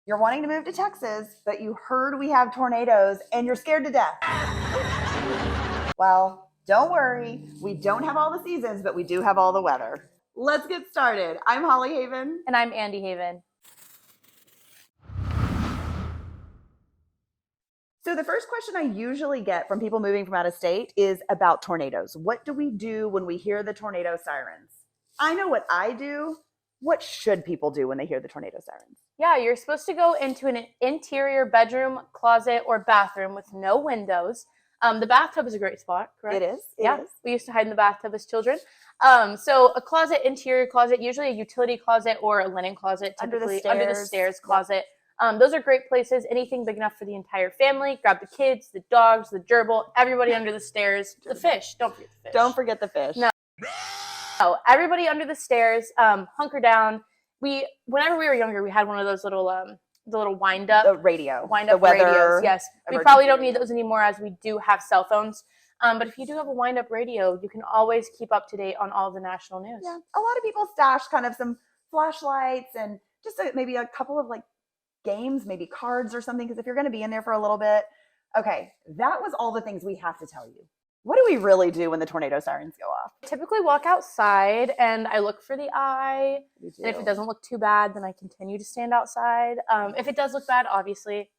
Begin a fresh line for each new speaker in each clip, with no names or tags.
You're wanting to move to Texas, but you heard we have tornadoes and you're scared to death. Well, don't worry. We don't have all the seasons, but we do have all the weather. Let's get started. I'm Holly Haven.
And I'm Andy Haven.
So the first question I usually get from people moving from out of state is about tornadoes. What do we do when we hear the tornado sirens? I know what I do. What should people do when they hear the tornado sirens?
Yeah, you're supposed to go into an interior bedroom, closet, or bathroom with no windows. The bathtub is a great spot, correct?
It is.
It is. We used to hide in the bathtub as children. So a closet, interior closet, usually a utility closet or a linen closet, typically under the stairs closet. Those are great places. Anything big enough for the entire family. Grab the kids, the dogs, the gerbil, everybody under the stairs. The fish. Don't forget the fish.
Don't forget the fish.
No, everybody under the stairs. Hunker down. Whenever we were younger, we had one of those little the little wind up
radios.
Yes, we probably don't need those anymore as we do have cell phones. But if you do have a wind up radio, you can always keep up to date on all the national news.
Yeah, a lot of people stash kind of some flashlights and just maybe a couple of games, maybe cards or something, because if you're going to be in there for a little bit. Okay, that was all the things we have to tell you. What do we really do when the tornado sirens go off?
Typically walk outside and I look for the eye. And if it doesn't look too bad, then I continue to stand outside. If it does look bad, obviously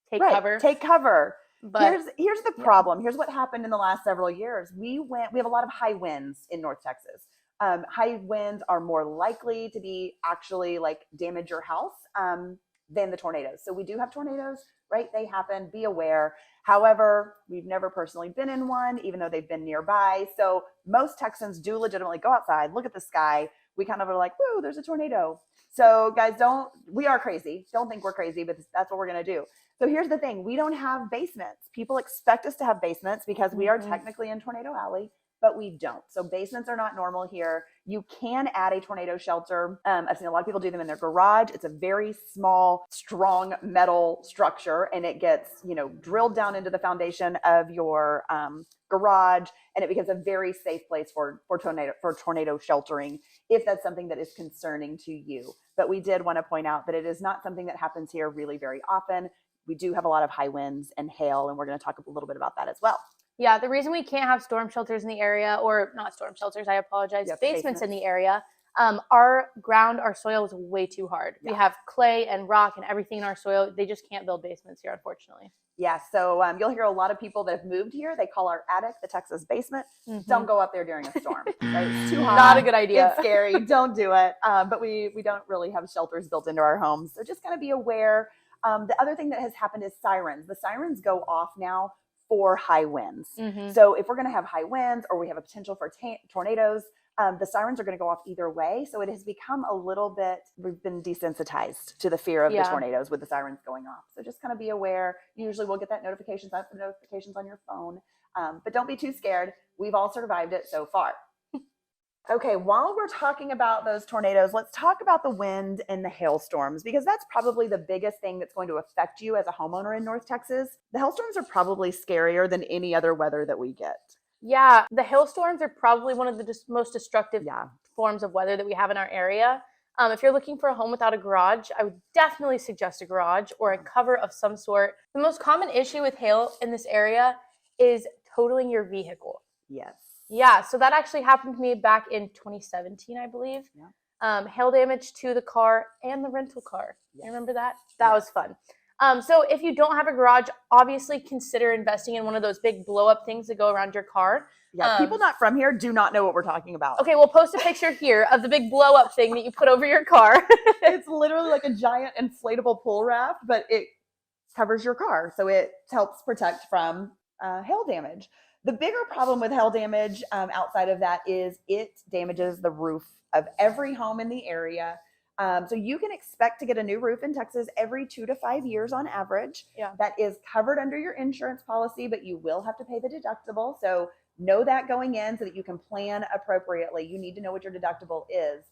take cover.
Take cover. But here's the problem. Here's what happened in the last several years. We have a lot of high winds in North Texas. High winds are more likely to be actually damage your house than the tornadoes. So we do have tornadoes, right? They happen. Be aware. However, we've never personally been in one, even though they've been nearby. So most Texans do legitimately go outside, look at the sky. We kind of are like, whoa, there's a tornado. So guys, we are crazy. Don't think we're crazy, but that's what we're going to do. So here's the thing. We don't have basements. People expect us to have basements because we are technically in Tornado Alley, but we don't. So basements are not normal here. You can add a tornado shelter. I've seen a lot of people do them in their garage. It's a very small, strong metal structure, and it gets, drilled down into the foundation of your garage, and it becomes a very safe place for tornado sheltering if that's something that is concerning to you. But we did want to point out that it is not something that happens here really very often. We do have a lot of high winds and hail, and we're going to talk a little bit about that as well.
Yeah, the reason we can't have storm shelters in the area, or not storm shelters, I apologize, basements in the area, our soil is way too hard. Yeah. We have clay and rock and everything in our soil. They just can't build basements here, unfortunately.
Yeah, so you'll hear a lot of people that have moved here. They call our attic the Texas basement. Don't go up there during a storm. Right? It's too hot.
Not a good idea.
It's scary. Don't do it. But we don't really have shelters built into our homes. So just kind of be aware. The other thing that has happened is sirens. The sirens go off now for high winds. So if we're going to have high winds or we have a potential for tornadoes, the sirens are going to go off either way. So it has become a little bit, we've been desensitized to the fear of the tornadoes with the sirens going off. So just kind of be aware. Usually we'll get that notifications on your phone. But don't be too scared. We've all survived it so far. Okay, while we're talking about those tornadoes, let's talk about the wind and the hailstorms, because that's probably the biggest thing that's going to affect you as a homeowner in North Texas. The hailstorms are probably scarier than any other weather that we get.
Yeah, the hailstorms are probably one of the most destructive forms of weather that we have in our area. If you're looking for a home without a garage, I would definitely suggest a garage or a cover of some sort. The most common issue with hail in this area is totaling your vehicle.
Yes.
Yeah, so that actually happened to me back in 2017, I believe. Yeah. Hail damage to the car and the rental car. Yes. You remember that? That was fun. So if you don't have a garage, obviously consider investing in one of those big blow-up things that go around your car.
Yeah, people not from here do not know what we're talking about.
Okay, we'll post a picture here of the big blow-up thing that you put over your car.
It's literally like a giant inflatable pool raft, but it covers your car, so it helps protect from hail damage. The bigger problem with hail damage outside of that is it damages the roof of every home in the area. So you can expect to get a new roof in Texas every 2 to 5 years on average. Yeah. That is covered under your insurance policy, but you will have to pay the deductible. So know that going in so that you can plan appropriately. You need to know what your deductible is.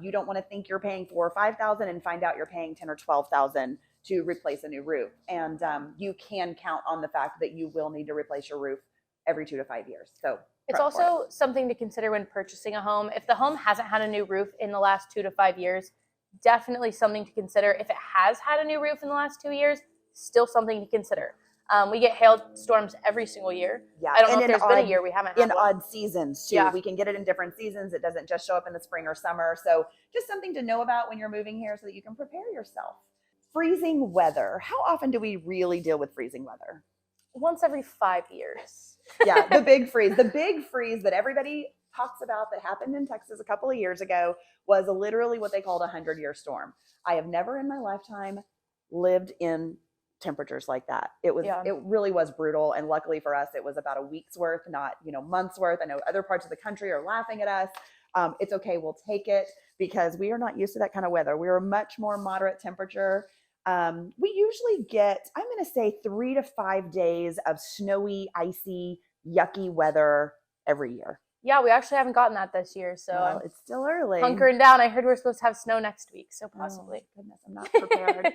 You don't want to think you're paying $4,000 or $5,000 and find out you're paying $10,000 or $12,000 to replace a new roof. And you can count on the fact that you will need to replace your roof every 2 to 5 years. So
it's also something to consider when purchasing a home. If the home hasn't had a new roof in the last 2 to 5 years, definitely something to consider. If it has had a new roof in the last 2 years, still something to consider. We get hailstorms every single year.
Yeah,
I don't know
and
if there's been a year we haven't had
in
one.
odd seasons too.
Yeah.
We can get it in different seasons. It doesn't just show up in the spring or summer. So just something to know about when you're moving here so that you can prepare yourself. Freezing weather. How often do we really deal with freezing weather?
Once every 5 years.
Yeah, the big freeze. The big freeze that everybody talks about that happened in Texas a couple of years ago was literally what they called a 100-year storm. I have never in my lifetime lived in temperatures like that. It really was brutal. And luckily for us, it was about a week's worth, not, months worth. I know other parts of the country are laughing at us. It's okay. We'll take it because we are not used to that kind of weather. We're a much more moderate temperature. We usually get, I'm going to say 3 to 5 days of snowy, icy, yucky weather every year.
Yeah, we actually haven't gotten that this year, so
it's still early.
Hunkering down. I heard we're supposed to have snow next week, so possibly.
Oh, goodness, I'm not prepared.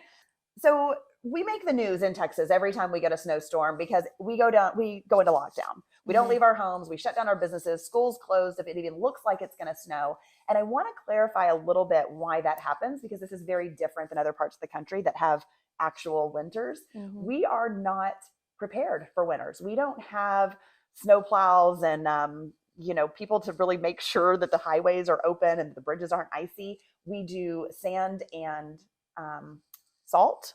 So we make the news in Texas every time we get a snowstorm because we go into lockdown. We don't leave our homes. We shut down our businesses. Schools closed if it even looks like it's going to snow. And I want to clarify a little bit why that happens because this is very different than other parts of the country that have actual winters. We are not prepared for winters. We don't have snow plows and people to really make sure that the highways are open and the bridges aren't icy. We do sand and salt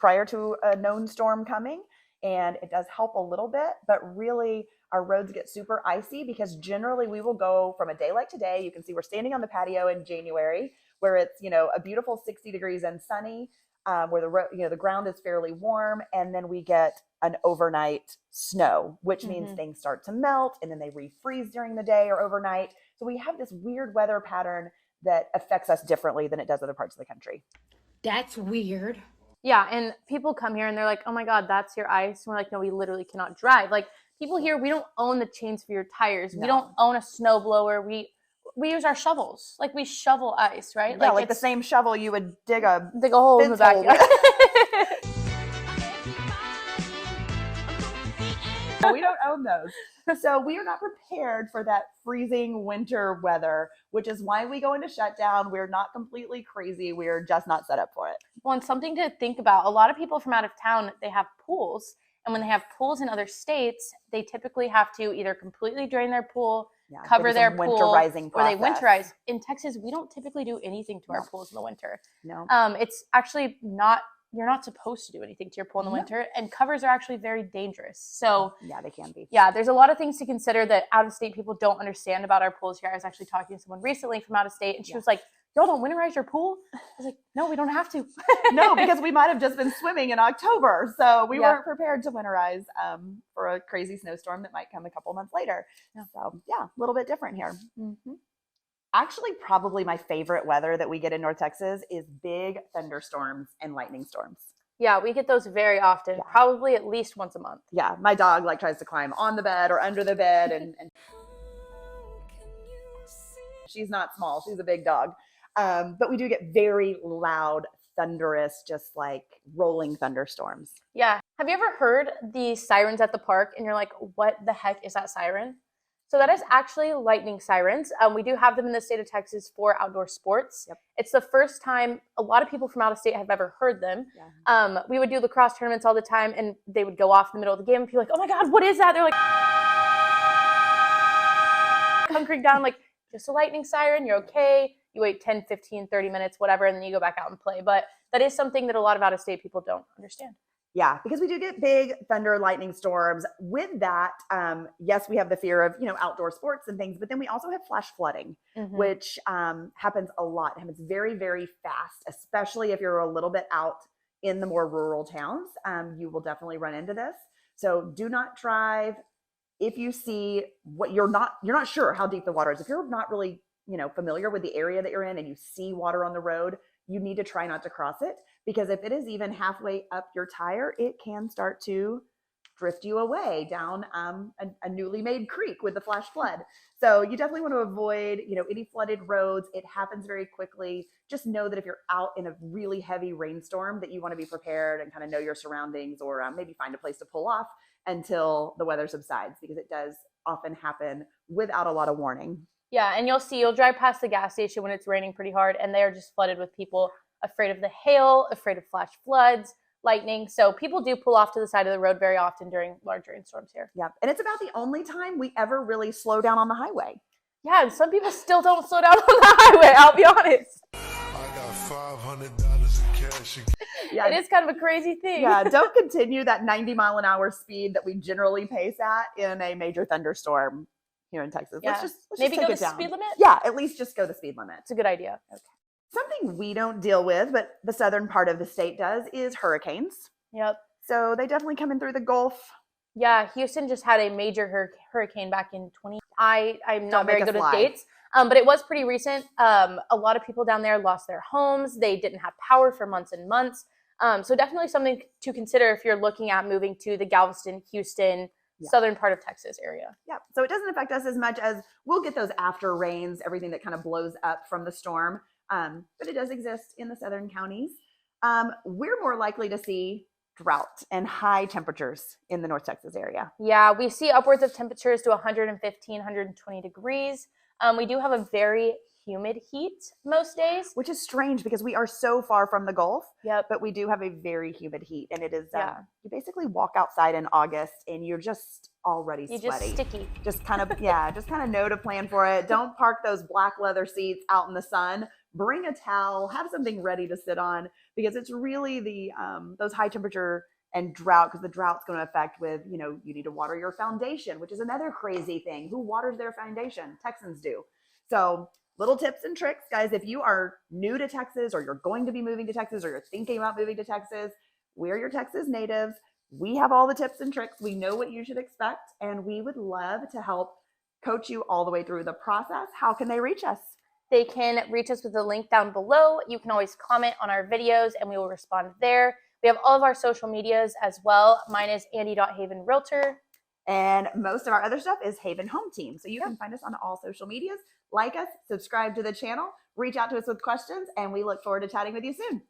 prior to a known storm coming. And it does help a little bit, but really our roads get super icy because generally we will go from a day like today. You can see we're standing on the patio in January where it's, a beautiful 60 degrees and sunny, where the ground is fairly warm. And then we get an overnight snow, which means things start to melt and then they refreeze during the day or overnight. So we have this weird weather pattern that affects us differently than it does other parts of the country.
That's weird.
Yeah, and people come here and they're like, oh my God, that's your ice. And we're like, no, we literally cannot drive. Like people here, we don't own the chains for your tires. No. We don't own a snow blower. We use our shovels. Like we shovel ice, right?
Yeah, like the same shovel you would dig a
hole in the backyard.
We don't own those. So we are not prepared for that freezing winter weather, which is why we go into shutdown. We're not completely crazy. We're just not set up for it.
Well, and something to think about, a lot of people from out of town, they have pools. And when they have pools in other states, they typically have to either completely drain their pool, cover their pool,
winterizing
or they winterize. In Texas, we don't typically do anything to our pools in the winter.
No.
It's actually not, you're not supposed to do anything to your pool in the winter, and covers are actually very dangerous. So
yeah, they can be.
Yeah, there's a lot of things to consider that out-of-state people don't understand about our pools here. I was actually talking to someone recently from out of state, and she was like, y'all don't winterize your pool? I was like, no, we don't have to.
No, because we might have just been swimming in October. So we weren't prepared to winterize for a crazy snowstorm that might come a couple months later. So yeah, a little bit different here. Actually, probably my favorite weather that we get in North Texas is big thunderstorms and lightning storms.
Yeah, we get those very often, probably at least once a month.
Yeah, my dog tries to climb on the bed or under the bed, and she's not small; she's a big dog. But we do get very loud, thunderous, just like rolling thunderstorms.
Yeah. Have you ever heard the sirens at the park, and you're like, "What the heck is that siren?" So that is actually lightning sirens. We do have them in the state of Texas for outdoor sports. It's the first time a lot of people from out of state have ever heard them. We would do lacrosse tournaments all the time, and they would go off in the middle of the game, and people are like, oh my God, what is that? They're like, hunkering down, like, just a lightning siren, you're okay. You wait 10, 15, 30 minutes, whatever, and then you go back out and play. But that is something that a lot of out-of-state people don't understand.
Yeah, because we do get big thunder, lightning storms. With that, yes, we have the fear of, outdoor sports and things, but then we also have flash flooding, which happens a lot. It happens very, very fast, especially if you're a little bit out in the more rural towns. You will definitely run into this. So do not drive if you see what you're not sure how deep the water is. If you're not really, familiar with the area that you're in and you see water on the road, you need to try not to cross it, because if it is even halfway up your tire, it can start to drift you away down a newly made creek with the flash flood. So you definitely want to avoid, any flooded roads. It happens very quickly. Just know that if you're out in a really heavy rainstorm, that you want to be prepared and kind of know your surroundings, or maybe find a place to pull off until the weather subsides, because it does often happen without a lot of warning.
Yeah, and you'll drive past the gas station when it's raining pretty hard, and they are just flooded with people afraid of the hail, afraid of flash floods, lightning. So people do pull off to the side of the road very often during large rainstorms here.
Yep. And it's about the only time we ever really slow down on the highway.
Yeah, and some people still don't slow down on the highway, I'll be honest.
I got $500 in cash.
Yeah.
It is kind of a crazy thing.
Yeah, don't continue that 90-mile-an-hour speed that we generally pace at in a major thunderstorm here in Texas.
Yeah.
Let's
maybe
just
go
take
the
it down.
speed limit?
Yeah, at least just go the speed limit.
It's a good idea.
Okay. Something we don't deal with, but the southern part of the state does, is hurricanes.
Yep.
So they definitely come in through the Gulf.
Yeah, Houston just had a major hurricane back in 20. I'm not very good with dates, but it was pretty recent. A lot of people down there lost their homes. They didn't have power for months and months. So definitely something to consider if you're looking at moving to the Galveston, Houston, southern part of Texas area.
Yeah, so it doesn't affect us as much as we'll get those after rains, everything that kind of blows up from the storm. But it does exist in the southern counties. We're more likely to see drought and high temperatures in the North Texas area.
Yeah, we see upwards of temperatures to 115, 120 degrees. We do have a very humid heat most days.
Which is strange because we are so far from the Gulf.
Yep.
But we do have a very humid heat. And it is, you basically walk outside in August and you're just already sweaty.
You're just sticky.
Just kind of know to plan for it. Don't park those black leather seats out in the sun. Bring a towel, have something ready to sit on, because it's really the those high temperature and drought, because the drought's going to affect with, you need to water your foundation, which is another crazy thing. Who waters their foundation? Texans do. So little tips and tricks, guys. If you are new to Texas, or you're going to be moving to Texas, or you're thinking about moving to Texas, we're your Texas natives. We have all the tips and tricks. We know what you should expect, and we would love to help coach you all the way through the process. How can they reach us?
They can reach us with the link down below. You can always comment on our videos and we will respond there. We have all of our social medias as well. Mine is Andy.Haven Realtor.
And most of our other stuff is Haven Home Team. So you can find us on all social medias. Like us, subscribe to the channel, reach out to us with questions, and we look forward to chatting with you soon.